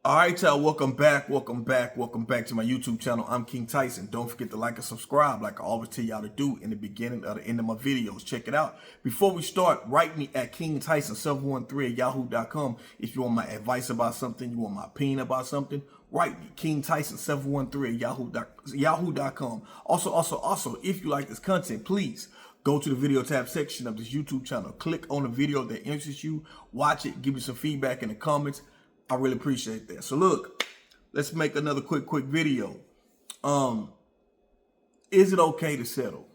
All right, y'all. Welcome back to my YouTube channel. I'm King Tyson. Don't forget to like and subscribe, like I always tell y'all to do in the beginning or the end of my videos. Check it out. Before we start, write me at KingTyson713@yahoo.com if you want my advice about something, you want my opinion about something. Write me KingTyson713@yahoo.com. Also, if you like this content, please go to the video tab section of this YouTube channel. Click on the video that interests you. Watch it. Give me some feedback in the comments. I really appreciate that. So look, let's make another quick video. Is it okay to settle?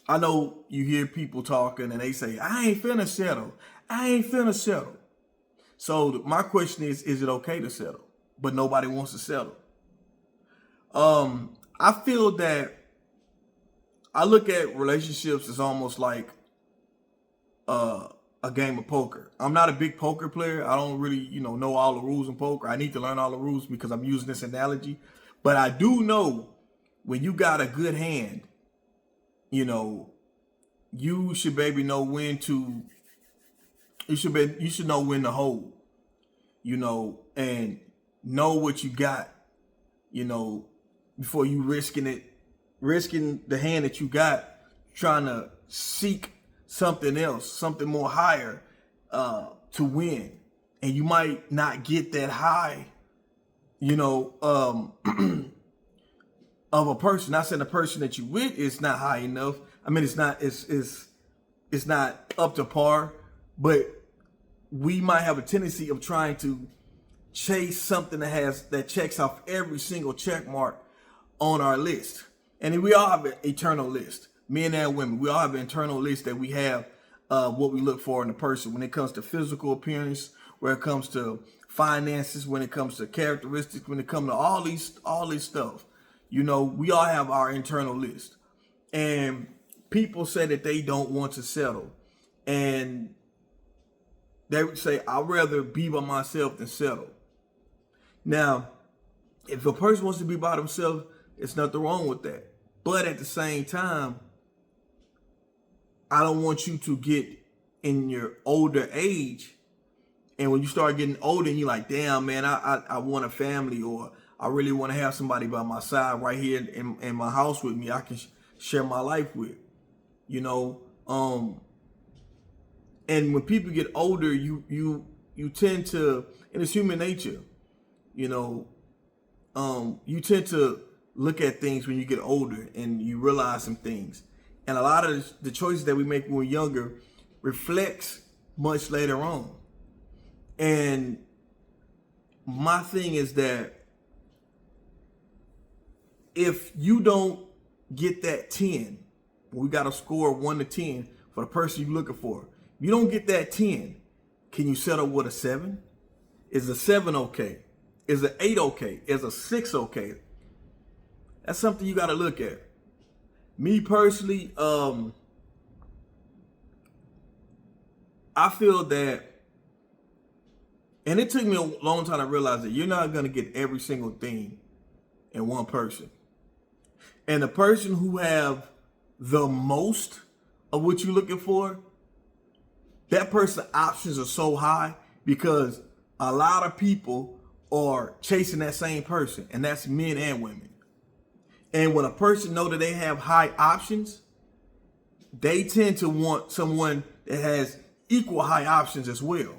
I know you hear people talking and they say, I ain't finna settle. I ain't finna settle. So my question is it okay to settle? But nobody wants to settle. I feel that I look at relationships as almost like a game of poker. I'm not a big poker player. I don't really, know all the rules in poker. I need to learn all the rules because I'm using this analogy. But I do know when you got a good hand, you should know when to you should know when to hold, and know what you got, before you risking the hand that you got, trying to seek something else, something more higher, to win. And you might not get that high, of a person. Not saying the person that you with is not high enough. I mean, it's not up to par, but we might have a tendency of trying to chase something that checks off every single check mark on our list. And we all have an eternal list. Men and women, we all have an internal list that we have what we look for in a person when it comes to physical appearance, when it comes to finances, when it comes to characteristics, when it comes to all this stuff. We all have our internal list. And people say that they don't want to settle. And they would say, I'd rather be by myself than settle. Now, if a person wants to be by themselves, there's nothing wrong with that. But at the same time, I don't want you to get in your older age, and when you start getting older and you're like, damn, man, I want a family, or I really want to have somebody by my side right here in my house with me I can share my life with, and when people get older, you tend to, and it's human nature, you tend to look at things when you get older and you realize some things. And a lot of the choices that we make when we're younger reflects much later on. And my thing is that if you don't get that 10, we got to score 1 to 10 for the person you're looking for. If you don't get that 10, can you settle with a 7? Is a 7 okay? Is an 8 okay? Is a 6 okay? That's something you got to look at. Me personally, I feel that, and it took me a long time to realize that you're not going to get every single thing in one person. And the person who have the most of what you're looking for, that person's options are so high because a lot of people are chasing that same person, and that's men and women. And when a person know that they have high options, they tend to want someone that has equal high options as well.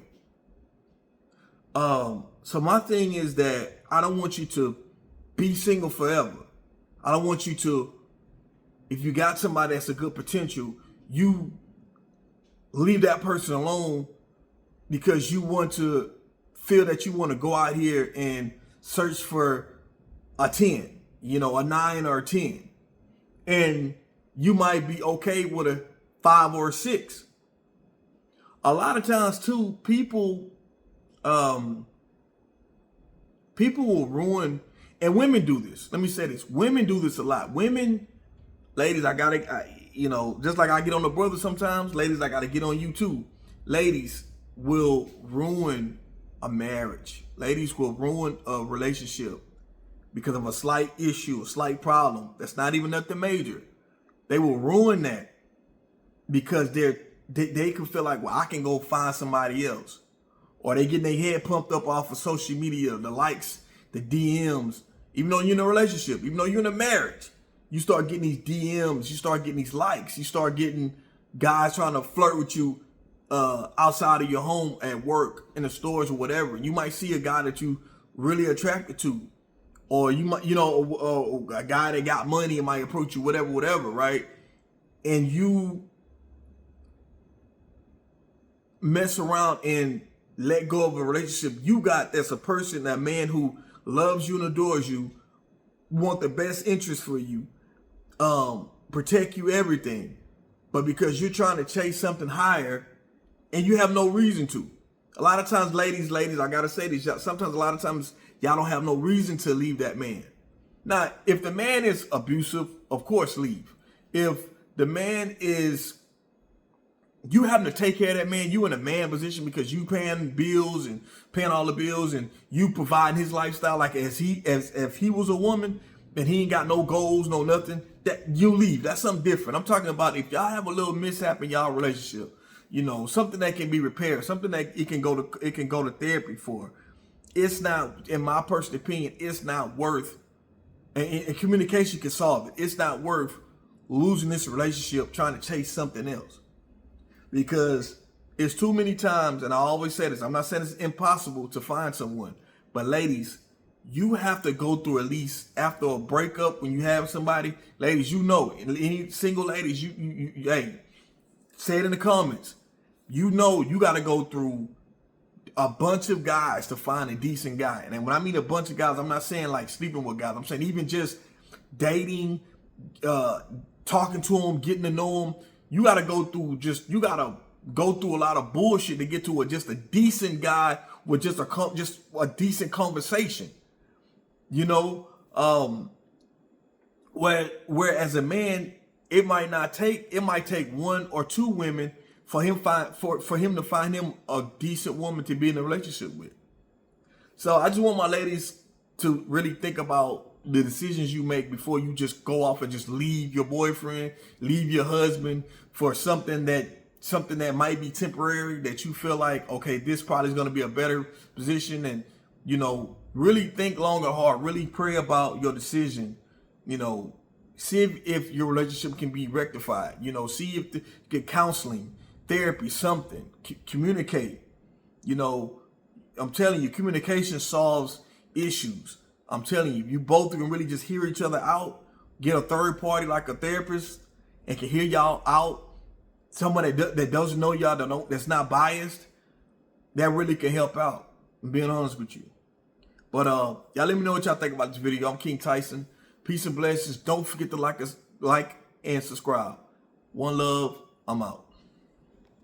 So my thing is that I don't want you to be single forever. I don't want you to, if you got somebody that's a good potential, you leave that person alone because you want to feel that you want to go out here and search for a 10. A 9 or a 10. And you might be okay with a 5 or a 6. A lot of times too, people will ruin, and women do this. Let me say this. Women do this a lot. Women, ladies, just like I get on the brother sometimes, ladies, I gotta get on you too. Ladies will ruin a marriage. Ladies will ruin a relationship because of a slight issue, a slight problem. That's not even nothing major. They will ruin that because they can feel like, well, I can go find somebody else. or they getting their head pumped up off of social media, the likes, the DMs. Even though you're in a relationship, even though you're in a marriage, you start getting these DMs, you start getting these likes, you start getting guys trying to flirt with you outside of your home, at work, in the stores or whatever. You might see a guy that you really attracted to, or you might, a guy that got money and might approach you, whatever, right? And you mess around and let go of a relationship you got that's a person, that man who loves you and adores you, want the best interest for you, protect you, everything. But because you're trying to chase something higher and you have no reason to. A lot of times, ladies, I gotta say this, sometimes a lot of times y'all don't have no reason to leave that man. Now, if the man is abusive, of course leave. If the man is, you having to take care of that man, you in a man position because you paying bills and paying all the bills and you providing his lifestyle, like as if he was a woman and he ain't got no goals, no nothing, that you leave. That's something different. I'm talking about if y'all have a little mishap in y'all relationship, something that can be repaired, something that it can go to therapy for. It's not, in my personal opinion, it's not worth, and communication can solve it. It's not worth losing this relationship trying to chase something else. Because it's too many times, and I always say this, I'm not saying it's impossible to find someone, but ladies, you have to go through, at least after a breakup, when you have somebody, ladies, any single ladies, you hey, say it in the comments. You got to go through a bunch of guys to find a decent guy. And when I mean a bunch of guys, I'm not saying like sleeping with guys. I'm saying even just dating, talking to them, getting to know them. You got to go through a lot of bullshit to get to just a decent guy with just a decent conversation. Whereas a man, it might take one or two women for him to find him a decent woman to be in a relationship with. So I just want my ladies to really think about the decisions you make before you just go off and just leave your boyfriend, leave your husband for something that might be temporary, that you feel like, okay, this probably is going to be a better position. And, really think long and hard, really pray about your decision. See if your relationship can be rectified, see if get counseling, therapy, something, communicate. I'm telling you, communication solves issues. I'm telling you, you both can really just hear each other out, get a third party like a therapist and can hear y'all out. Someone that doesn't know y'all, that's not biased, that really can help out. I'm being honest with you. But y'all let me know what y'all think about this video. I'm King Tyson. Peace and blessings. Don't forget to like and subscribe. One love. I'm out.